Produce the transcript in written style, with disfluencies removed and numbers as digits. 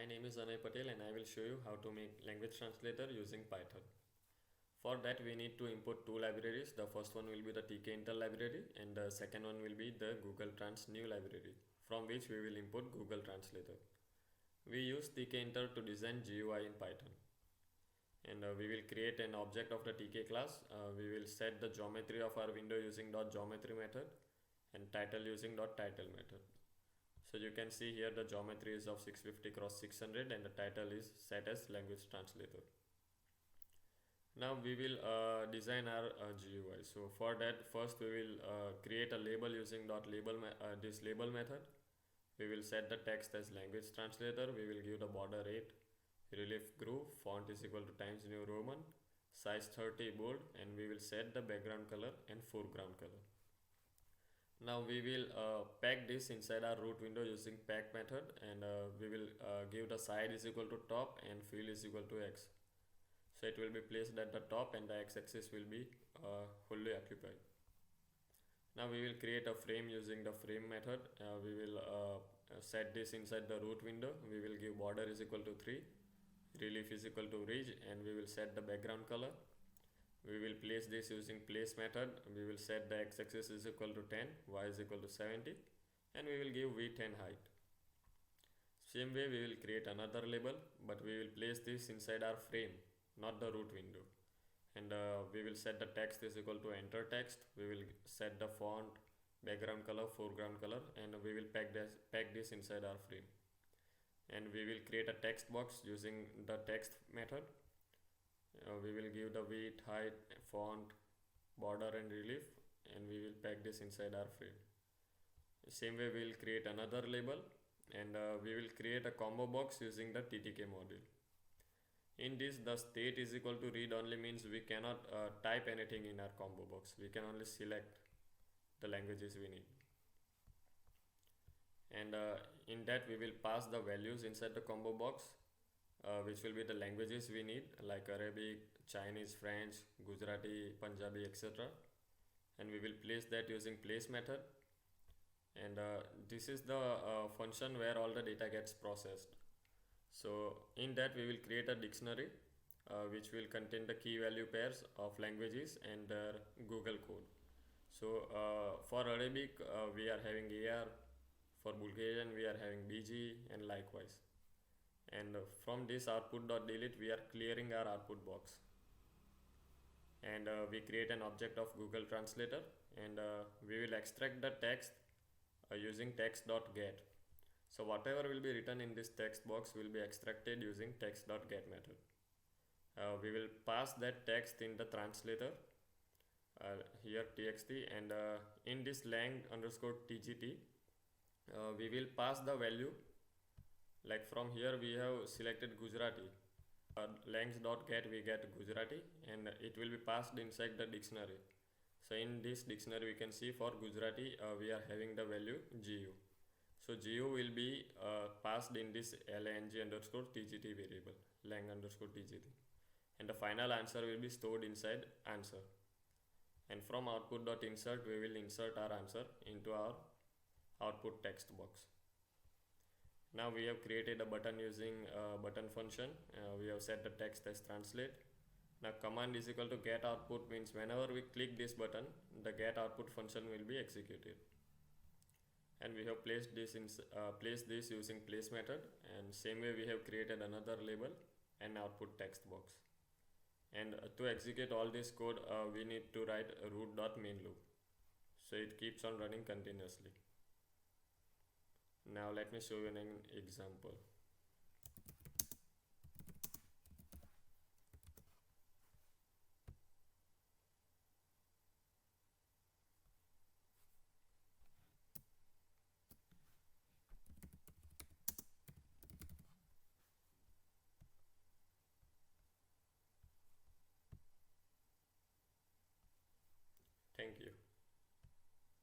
My name is Anay Patel and I will show you how to make language translator using Python. For that we need to import two libraries. The first one will be the Tkinter library and the second one will be the Google Trans new library, from which we will import Google Translator. We use Tkinter to design GUI in Python. And we will create an object of the TK class. We will set the geometry of our window using .geometry method and title using .title method. So you can see here the geometry is of 650 cross 600 and the title is set as language translator. Now we will design our GUI. So for that, first we will create a label using this label method. We will set the text as language translator. We will give the border 8, relief group, font is equal to Times New Roman, size 30 bold, and we will set the background color and foreground color. Now we will pack this inside our root window using pack method, and we will give the side is equal to top and field is equal to x. So it will be placed at the top and the x-axis will be wholly occupied. Now we will create a frame using the frame method. We will set this inside the root window. We will give border is equal to 3, relief is equal to ridge, and we will set the background color. We will place this using place method. We will set the x-axis is equal to 10, y is equal to 70, and we will give width and height. Same way we will create another label, but we will place this inside our frame, not the root window. And we will set the text is equal to enter text. We will set the font, background color, foreground color, and we will pack this inside our frame. And we will create a text box using the text method. We will give the width, height, font, border and relief, and we will pack this inside our frame. Same way we will create another label, and we will create a combo box using the TTK module. In this, the state is equal to read only means we cannot type anything in our combo box. We can only select the languages we need. And in that we will pass the values inside the combo box, which will be the languages we need, like Arabic, Chinese, French, Gujarati, Punjabi, etc. And we will place that using place method. And this is the function where all the data gets processed. So in that we will create a dictionary which will contain the key value pairs of languages and their Google code. So for Arabic we are having AR, for Bulgarian we are having BG, and likewise. And from this output.delete we are clearing our output box. And we create an object of Google Translator, and we will extract the text using text.get. So whatever will be written in this text box will be extracted using text.get method. We will pass that text in the translator, here txt, and in this lang_tgt we will pass the value. Like from here we have selected Gujarati, langs.get we get Gujarati, and it will be passed inside the dictionary. So in this dictionary we can see for Gujarati we are having the value GU. So GU will be passed in this lang_tgt variable, lang_tgt, and the final answer will be stored inside answer. And from output.insert we will insert our answer into our output text box. Now we have created a button using button function. We have set the text as translate. Now command is equal to get output means whenever we click this button, the get output function will be executed. And we have placed this using place method, and same way we have created another label and output text box. And to execute all this code we need to write a root.main loop, so it keeps on running continuously. Now let me show you an example.